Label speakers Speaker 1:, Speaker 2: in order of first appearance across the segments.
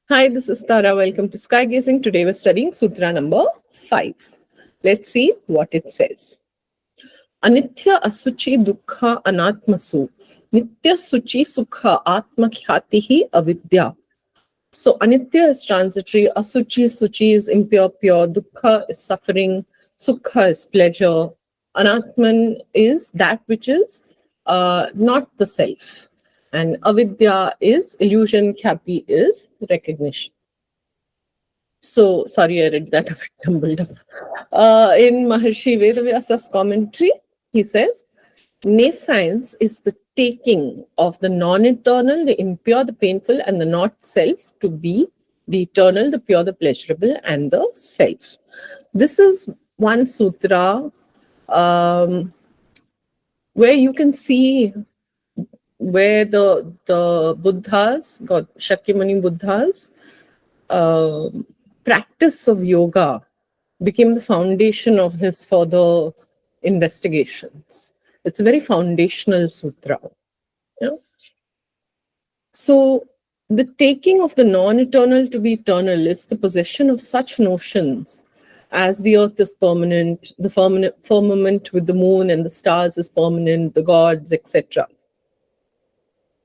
Speaker 1: Hi, this is Tara. Welcome to Sky Gazing. Today we're studying Sutra number 5. Let's see what it says. Anitya-aśuci-duḥkha-anātmasu nitya-śuci-sukha-ātma-khyātiḥ avidya. So anitya is transitory, suchi is impure, pure, dukkha is suffering, sukha is pleasure, anatman is that which is not the self. And avidya is illusion, khyati is recognition. So, sorry, I read that a bit jumbled up. In Maharishi Vedavyasa's commentary, he says, Nescience is the taking of the non-eternal, the impure, the painful, and the not-self to be the eternal, the pure, the pleasurable, and the self. This is one sutra where you can see where the Buddhas, God, Shakyamuni Buddhas, practice of yoga became the foundation of his further investigations. It's a very foundational sutra. Yeah? So the taking of the non-eternal to be eternal is the possession of such notions as the earth is permanent, the firmament with the moon and the stars is permanent, the gods, etc.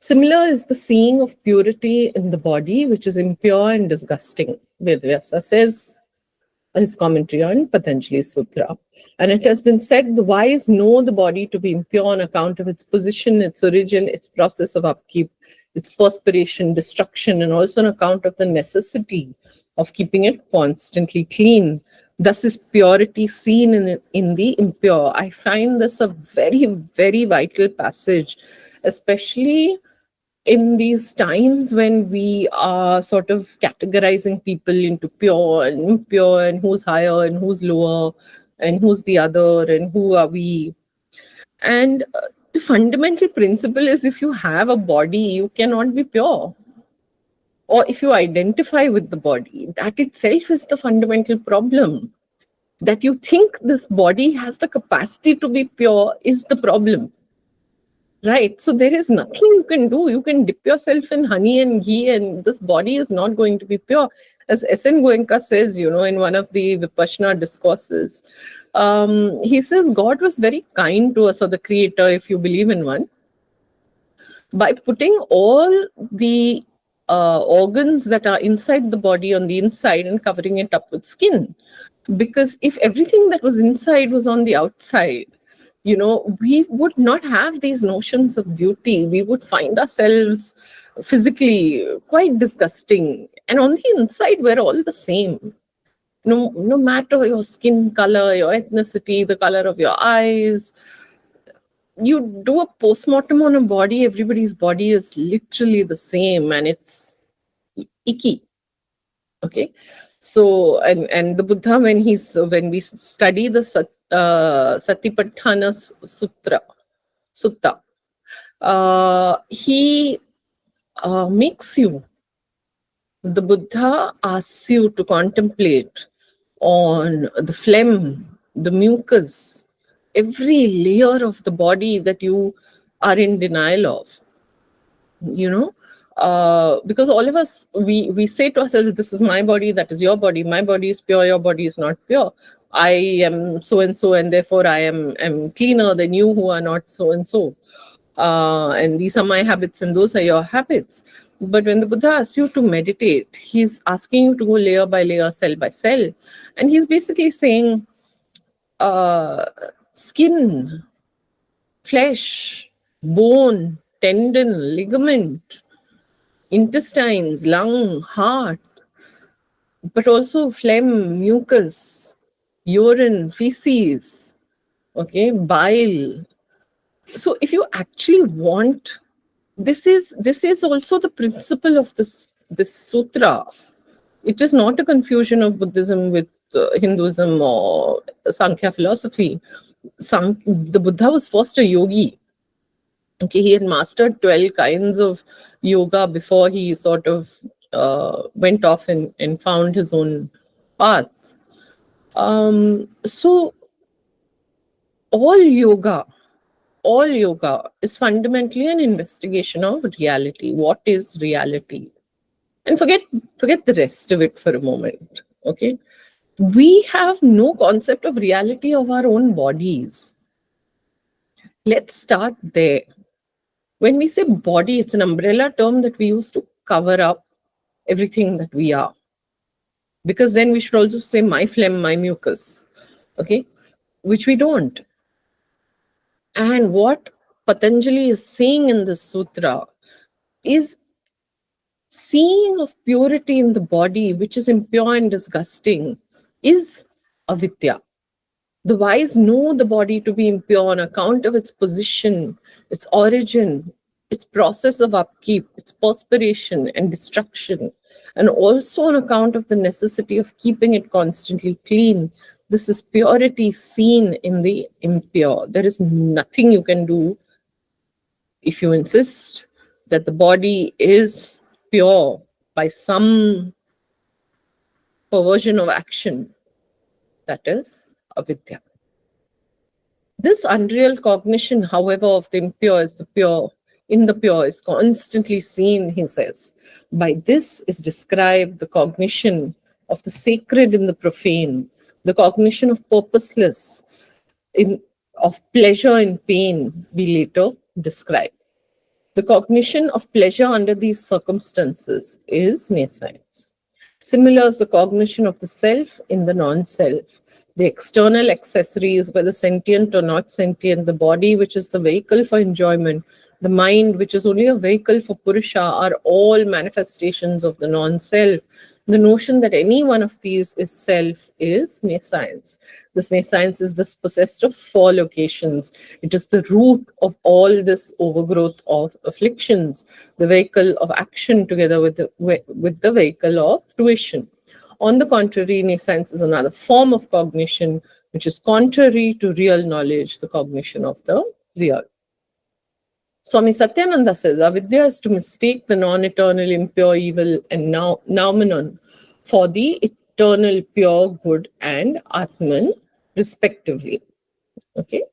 Speaker 1: Similar is the seeing of purity in the body, which is impure and disgusting. Vedvyasa says his commentary on Patanjali's Sutra. And it has been said, the wise know the body to be impure on account of its position, its origin, its process of upkeep, its perspiration, destruction, and also on account of the necessity of keeping it constantly clean. Thus is purity seen in the impure. I find this a very, very vital passage, especially in these times when we are sort of categorizing people into pure and impure and who's higher and who's lower and who's the other and who are we. And the fundamental principle is if you have a body, you cannot be pure. Or if you identify with the body, that itself is the fundamental problem. That you think this body has the capacity to be pure is the problem. Right. So there is nothing you can do. You can dip yourself in honey and ghee, and this body is not going to be pure. As S.N. Goenka says, in one of the Vipassana discourses, he says God was very kind to us, or the Creator, if you believe in one, by putting all the organs that are inside the body on the inside and covering it up with skin. Because if everything that was inside was on the outside, we would not have these notions of beauty. We would find ourselves physically quite disgusting. And on the inside, we're all the same. No matter your skin color, your ethnicity, the color of your eyes, you do a postmortem on a body, everybody's body is literally the same and it's icky. Okay. So, and the Buddha, when we study the Satipatthana Sutta, he makes you, the Buddha asks you to contemplate on the phlegm, the mucus, every layer of the body that you are in denial of, because all of us, we say to ourselves, this is my body, that is your body, my body is pure, your body is not pure. I am so and so, and therefore I am cleaner than you who are not so and so. And these are my habits, and those are your habits. But when the Buddha asks you to meditate, he's asking you to go layer by layer, cell by cell, and he's basically saying, skin, flesh, bone, tendon, ligament, intestines, lung, heart, but also phlegm, mucus, urine, feces, okay, bile. So if you actually want, this is also the principle of this sutra. It is not a confusion of Buddhism with Hinduism or Sankhya philosophy. The Buddha was first a yogi. Okay, he had mastered 12 kinds of yoga before he sort of went off and found his own path. So all yoga is fundamentally an investigation of reality. What is reality? And forget the rest of it for a moment. Okay, we have no concept of reality of our own bodies. Let's start there. When we say body, it's an umbrella term that we use to cover up everything that we are. Because then we should also say my phlegm, my mucus, okay, which we don't. And what Patanjali is saying in the sutra is seeing of purity in the body, which is impure and disgusting, is avidya. The wise know the body to be impure on account of its position, its origin, its process of upkeep, its perspiration and destruction, and also on account of the necessity of keeping it constantly clean. This is purity seen in the impure. There is nothing you can do if you insist that the body is pure by some perversion of action. That is avidya. This unreal cognition, however, of the impure is the pure, in the pure is constantly seen, he says. By this is described the cognition of the sacred in the profane, the cognition of purposeless, of pleasure in pain, we later describe. The cognition of pleasure under these circumstances is nescience. Similar is the cognition of the self in the non-self. The external accessories, whether sentient or not sentient, the body, which is the vehicle for enjoyment, the mind, which is only a vehicle for purusha, are all manifestations of the non-self. The notion that any one of these is self is nescience. This nescience is thus possessed of four locations. It is the root of all this overgrowth of afflictions, the vehicle of action together with the vehicle of fruition. On the contrary, nescience is another form of cognition, which is contrary to real knowledge, the cognition of the real. Swami Satyananda says, avidya is to mistake the non-eternal, impure, evil, and noumenon for the eternal, pure, good, and Atman, respectively. Okay.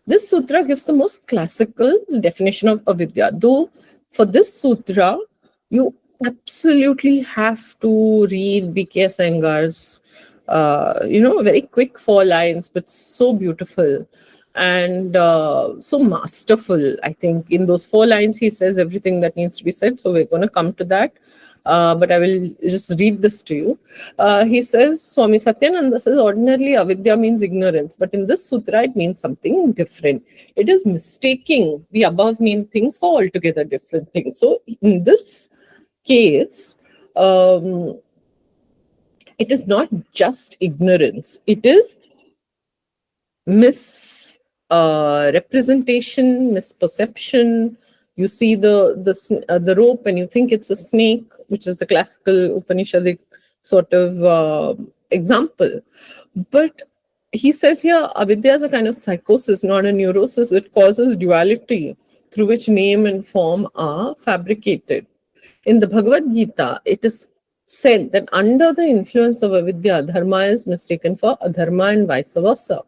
Speaker 1: This sutra gives the most classical definition of avidya, though for this sutra, you absolutely have to read B.K. Iyengar's, very quick 4 lines, but so beautiful and so masterful. I think in those 4 lines, he says everything that needs to be said. So we're going to come to that. But I will just read this to you. He says, Swami Satyananda says, ordinarily avidya means ignorance, but in this sutra, it means something different. It is mistaking the above named things for altogether different things. So in this case, it is not just ignorance. It is misrepresentation, misperception. You see the rope and you think it's a snake, which is the classical Upanishadic sort of example. But he says here, avidya is a kind of psychosis, not a neurosis. It causes duality through which name and form are fabricated. In the Bhagavad Gita, it is said that under the influence of avidya, dharma is mistaken for adharma and vice versa.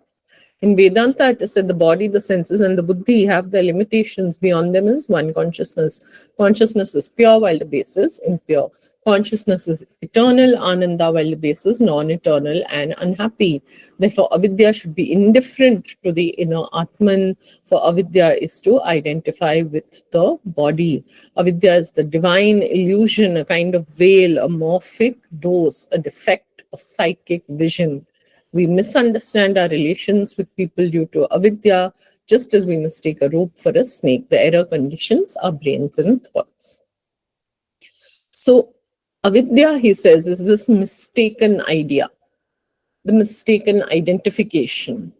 Speaker 1: In Vedanta, it is said the body, the senses, and the buddhi have their limitations. Beyond them is one consciousness. Consciousness is pure, while the base is impure. Consciousness is eternal, ananda, while the base is non-eternal and unhappy. Therefore, avidya should be indifferent to the inner Atman, for avidya is to identify with the body. Avidya is the divine illusion, a kind of veil, a morphic dose, a defect of psychic vision. We misunderstand our relations with people due to avidya, just as we mistake a rope for a snake. The error conditions our brains and thoughts. So, avidya, he says, is this mistaken idea, the mistaken identification,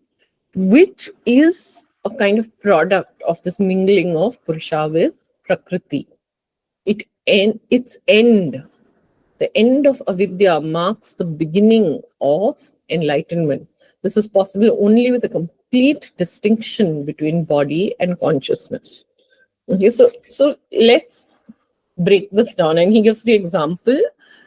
Speaker 1: which is a kind of product of this mingling of Purusha with Prakriti. Its end, the end of avidya, marks the beginning of enlightenment. This is possible only with a complete distinction between body and consciousness. Okay, so let's break this down. And he gives the example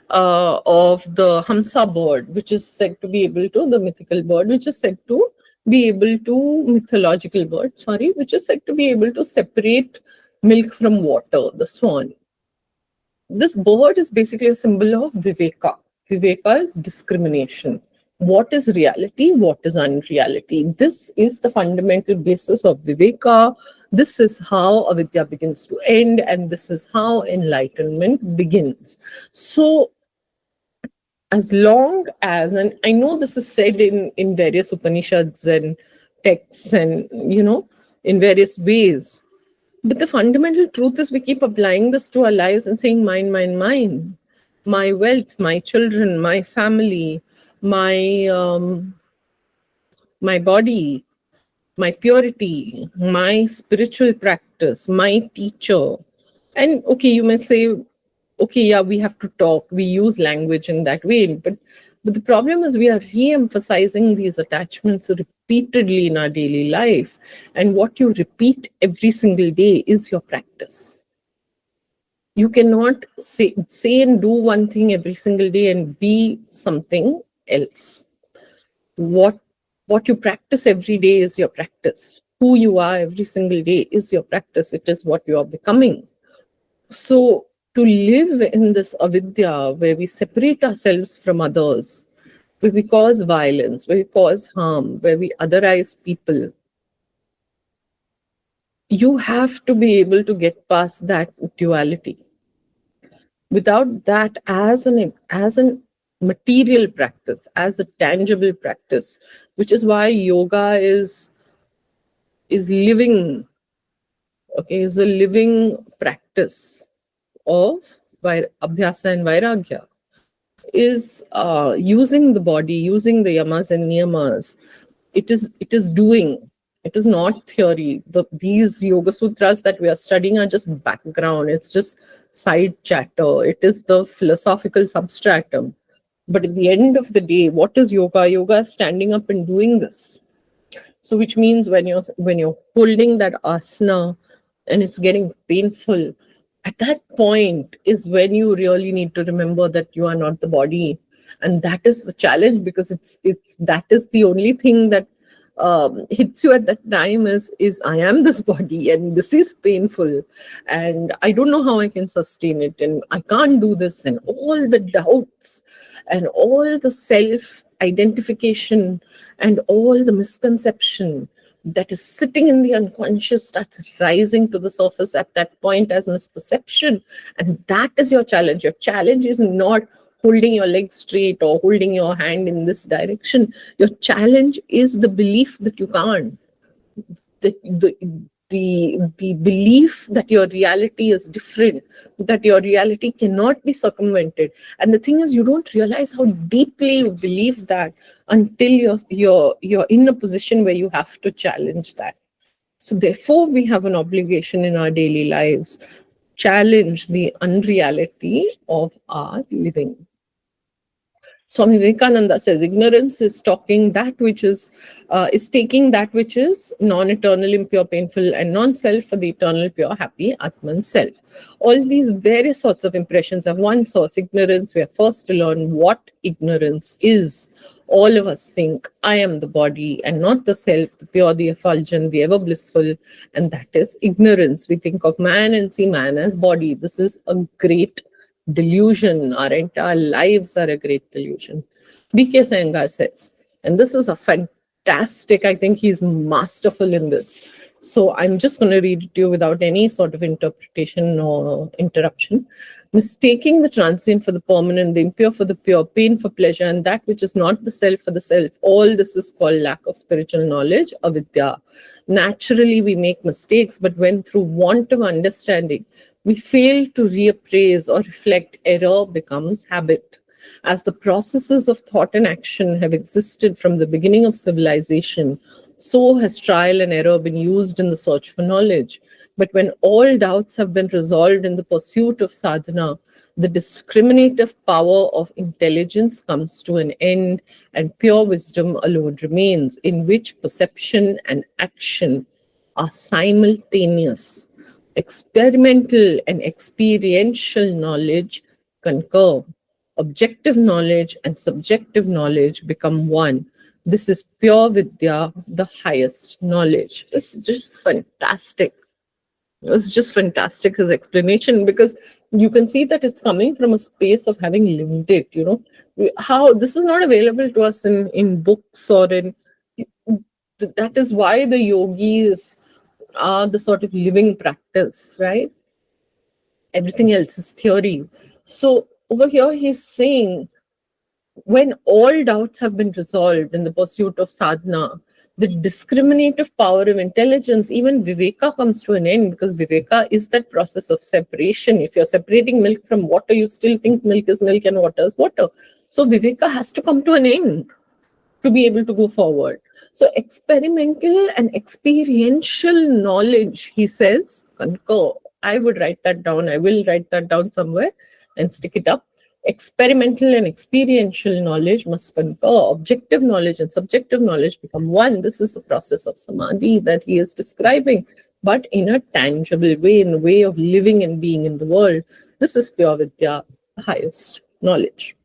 Speaker 1: of the Hamsa bird, which is said to be able to, the mythical bird, which is said to be able to, mythological bird, sorry, which is said to be able to separate milk from water, the swan. this bird is basically a symbol of viveka. Viveka is discrimination. What is reality? What is unreality? This is the fundamental basis of viveka. This is how avidya begins to end, and this is how enlightenment begins. So, as long as, and I know this is said in various Upanishads and texts and, in various ways, but the fundamental truth is we keep applying this to our lives and saying, mine, mine, mine. My wealth, my children, my family, my body, my purity, my spiritual practice, my teacher. And okay, you may say, okay, yeah, we have to talk, we use language in that way, but the problem is we are re-emphasizing these attachments repeatedly in our daily life, and what you repeat every single day is your practice. You cannot say and do one thing every single day and be something else. What you practice every day is your practice. Who you are every single day is your practice. It is what you are becoming. So to live in this avidya, where we separate ourselves from others, where we cause violence, where we cause harm, where we otherize people, you have to be able to get past that duality. Without that, as an material practice, as a tangible practice, which is why yoga is living, okay, is a living practice of abhyasa and vairagya, is using the body, using the yamas and niyamas. It is doing. It is not theory. These yoga sutras that we are studying are just background. It's just side chatter. It is the philosophical substratum. But at the end of the day, what is yoga? Yoga is standing up and doing this. So which means when you're holding that asana and it's getting painful, at that point is when you really need to remember that you are not the body. And that is the challenge, because that is the only thing that hits you at that time is I am this body and this is painful and I don't know how I can sustain it and I can't do this, and all the doubts and all the self identification and all the misconception that is sitting in the unconscious starts rising to the surface at that point as misperception. And that is your challenge. Your challenge is not holding your leg straight or holding your hand in this direction. Your challenge is the belief that you can't. The belief that your reality is different, that your reality cannot be circumvented. And the thing is, you don't realize how deeply you believe that until you're in a position where you have to challenge that. So therefore, we have an obligation in our daily lives, challenge the unreality of our living. Swami Vivekananda says ignorance is taking that which is non-eternal, impure, painful, and non-self for the eternal, pure, happy Atman self. All these various sorts of impressions have one source, ignorance. We are first to learn what ignorance is. All of us think I am the body and not the self, the pure, the effulgent, the ever blissful, and that is ignorance. We think of man and see man as body. This is a great delusion. Our entire lives are a great delusion. B.K. Iyengar says, and this is a fantastic, I think he's masterful in this. So I'm just going to read it to you without any sort of interpretation or interruption. Mistaking the transient for the permanent, the impure for the pure, pain for pleasure, and that which is not the self for the self, all this is called lack of spiritual knowledge, avidya. Naturally, we make mistakes, but when through want of understanding, we fail to reappraise or reflect, error becomes habit. As the processes of thought and action have existed from the beginning of civilization, so has trial and error been used in the search for knowledge. But when all doubts have been resolved in the pursuit of sadhana, the discriminative power of intelligence comes to an end, and pure wisdom alone remains, in which perception and action are simultaneous. Experimental and experiential knowledge concur. Objective knowledge and subjective knowledge become one. This is pure vidya, the highest knowledge. It's just fantastic. It was just fantastic, his explanation, because You can see that it's coming from a space of having lived it, how this is not available to us in books or in, that is why the yogis are the sort of living practice, right? Everything else is theory. So over here he's saying, when all doubts have been resolved in the pursuit of sadhana, the discriminative power of intelligence, even viveka, comes to an end, because viveka is that process of separation. If you're separating milk from water, you still think milk is milk and water is water. So viveka has to come to an end to be able to go forward. So experimental and experiential knowledge, he says, concur. I would write that down. I will write that down somewhere and stick it up. Experimental and experiential knowledge must concur. Objective knowledge and subjective knowledge become one. This is the process of samadhi that he is describing, but in a tangible way, in a way of living and being in the world. This is pure vidya, the highest knowledge.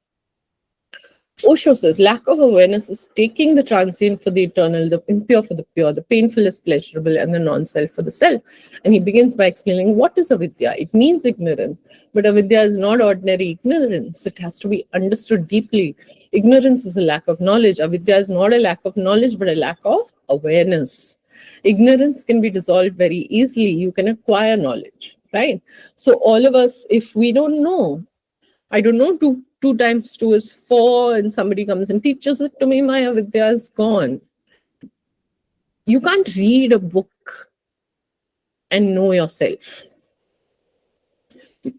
Speaker 1: Osho says, lack of awareness is taking the transient for the eternal, the impure for the pure, the painful is pleasurable, and the non-self for the self. And he begins by explaining what is avidya. It means ignorance, but avidya is not ordinary ignorance. It has to be understood deeply. Ignorance is a lack of knowledge. Avidya is not a lack of knowledge, but a lack of awareness. Ignorance can be dissolved very easily. You can acquire knowledge, right? So all of us, if we don't know, I don't know, 2 times 2 is 4, and somebody comes and teaches it to me, my avidya is gone. You can't read a book and know yourself.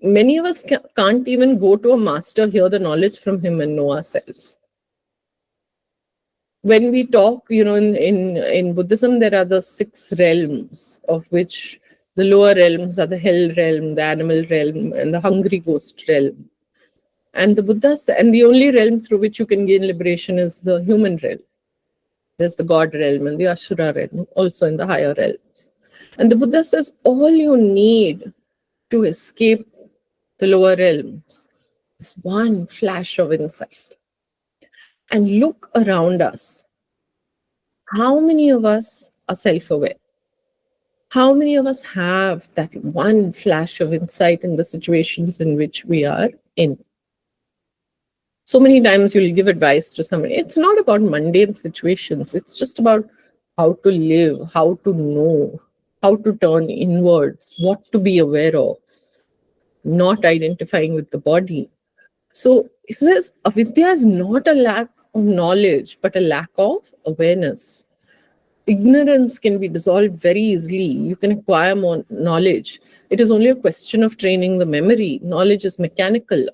Speaker 1: Many of us can't even go to a master, hear the knowledge from him, and know ourselves. When we talk, in Buddhism, there are the 6 realms, of which the lower realms are the hell realm, the animal realm, and the hungry ghost realm. And the Buddha said, and the only realm through which you can gain liberation is the human realm. There's the God realm and the Asura realm, also in the higher realms. And the Buddha says, all you need to escape the lower realms is one flash of insight. And look around us. How many of us are self-aware? How many of us have that one flash of insight in the situations in which we are in? So many times you'll give advice to somebody. It's not about mundane situations. It's just about how to live, how to know, how to turn inwards, what to be aware of, not identifying with the body. So he says, avidya is not a lack of knowledge, but a lack of awareness. Ignorance can be dissolved very easily. You can acquire more knowledge. It is only a question of training the memory. Knowledge is mechanical.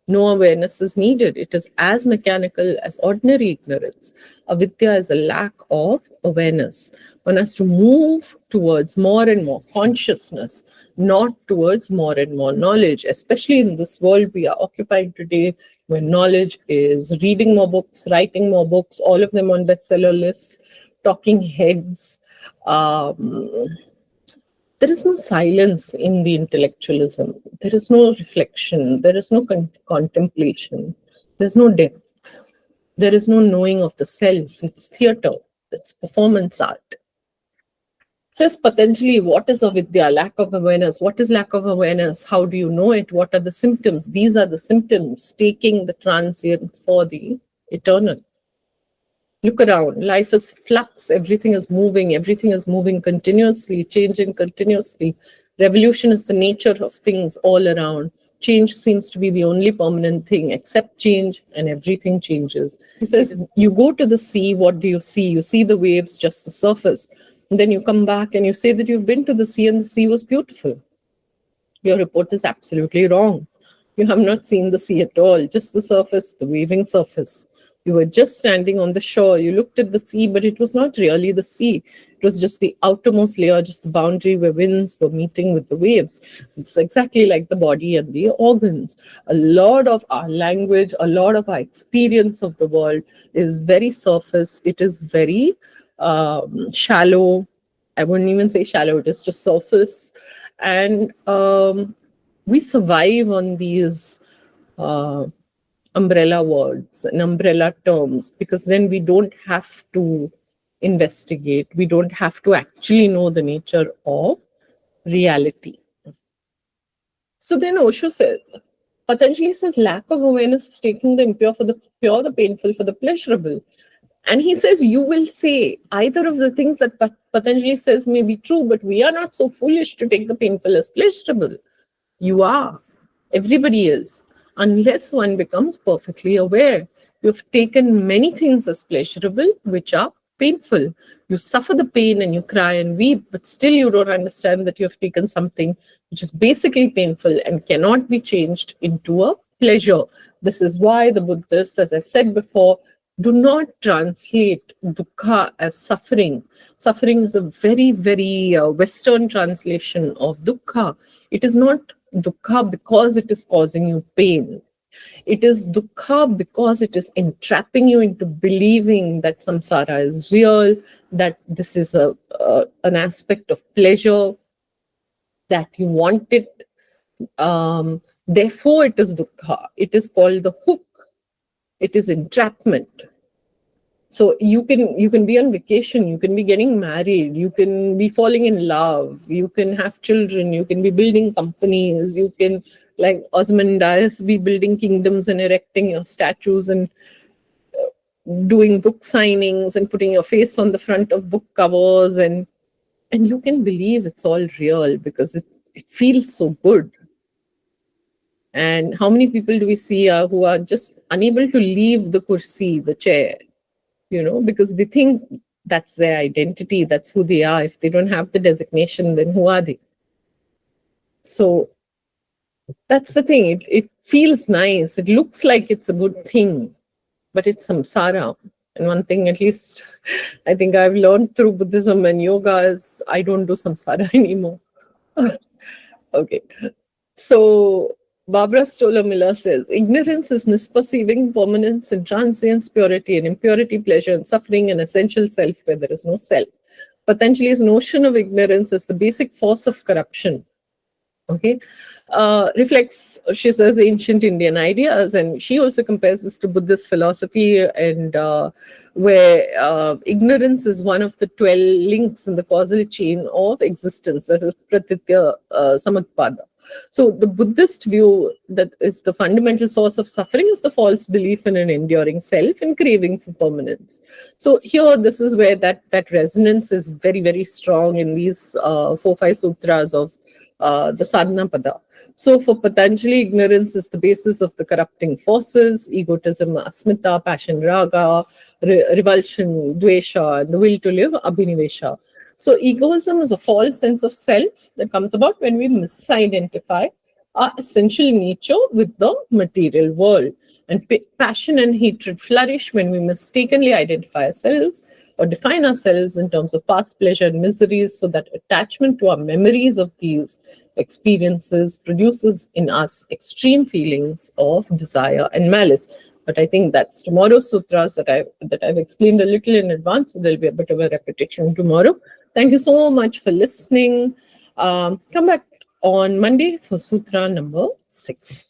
Speaker 1: No awareness is needed. It is as mechanical as ordinary ignorance. Avidya is a lack of awareness. One has to move towards more and more consciousness, not towards more and more knowledge, especially in this world we are occupying today, where knowledge is reading more books, writing more books, all of them on bestseller lists, talking heads. There is no silence in the intellectualism. There is no reflection. There is no contemplation. There's no depth. There is no knowing of the self. It's theater. It's performance art. Says Patanjali, what is avidya? Lack of awareness. What is lack of awareness? How do you know it? What are the symptoms? These are the symptoms, taking the transient for the eternal. Look around. Life is flux. Everything is moving continuously, changing continuously. Revolution is the nature of things all around. Change seems to be the only permanent thing. Accept change and everything changes. He says, you go to the sea, what do you see? You see the waves, just the surface. And then you come back and you say that you've been to the sea and the sea was beautiful. Your report is absolutely wrong. You have not seen the sea at all, just the surface, the waving surface. You were just standing on the shore. You looked at the sea, but it was not really the sea. It was just the outermost layer, just the boundary where winds were meeting with the waves. It's exactly like the body and the organs. A lot of our language, a lot of our experience of the world is very surface. It is very shallow. I wouldn't even say shallow. It is just surface. And we survive on these umbrella words and umbrella terms, because then we don't have to investigate. We don't have to actually know the nature of reality. So then Osho says, Patanjali says, lack of awareness is taking the impure for the pure, the painful for the pleasurable. And he says, you will say either of the things that Patanjali says may be true, but we are not so foolish to take the painful as pleasurable. You are. Everybody is. Unless one becomes perfectly aware. You've taken many things as pleasurable, which are painful. You suffer the pain and you cry and weep, but still you don't understand that you have taken something which is basically painful and cannot be changed into a pleasure. This is why the Buddhists, as I've said before, do not translate dukkha as suffering. Suffering is a very, very Western translation of dukkha. It is not dukkha because it is causing you pain. It is dukkha because it is entrapping you into believing that samsara is real, that this is an aspect of pleasure, that you want it. Therefore, it is dukkha. It is called the hook. It is entrapment. So you can be on vacation, you can be getting married, you can be falling in love, you can have children, you can be building companies, you can, like Ozymandias, be building kingdoms and erecting your statues and doing book signings and putting your face on the front of book covers, and you can believe it's all real because it feels so good. And how many people do we see who are just unable to leave the kursi, the chair, because they think that's their identity, that's who they are. If they don't have the designation, then who are they? So that's the thing. It feels nice. It looks like it's a good thing, but it's samsara. And one thing, at least, I think I've learned through Buddhism and yoga is I don't do samsara anymore. Okay. So Barbara Stoller Miller says, ignorance is misperceiving permanence and transience, purity and impurity, pleasure and suffering, and essential self where there is no self. Patanjali's notion of ignorance is the basic force of corruption. Okay, reflects, she says, ancient Indian ideas, and she also compares this to Buddhist philosophy, and where ignorance is one of the 12 links in the causal chain of existence, that is pratitya samutpada. So the Buddhist view that is the fundamental source of suffering is the false belief in an enduring self and craving for permanence. So here, this is where that resonance is very, very strong in these 4-5 sutras of the sadhana pada. So for Patanjali, ignorance is the basis of the corrupting forces: egotism, asmita, passion, raga, revulsion, dvesha, and the will to live, abhinivesha. So egoism is a false sense of self that comes about when we misidentify our essential nature with the material world. And passion and hatred flourish when we mistakenly identify ourselves or define ourselves in terms of past pleasure and miseries, so that attachment to our memories of these experiences produces in us extreme feelings of desire and malice. But I think that's tomorrow's sutras that I've explained a little in advance, so there'll be a bit of a repetition tomorrow. Thank you so much for listening. Come back on Monday for sutra number 6.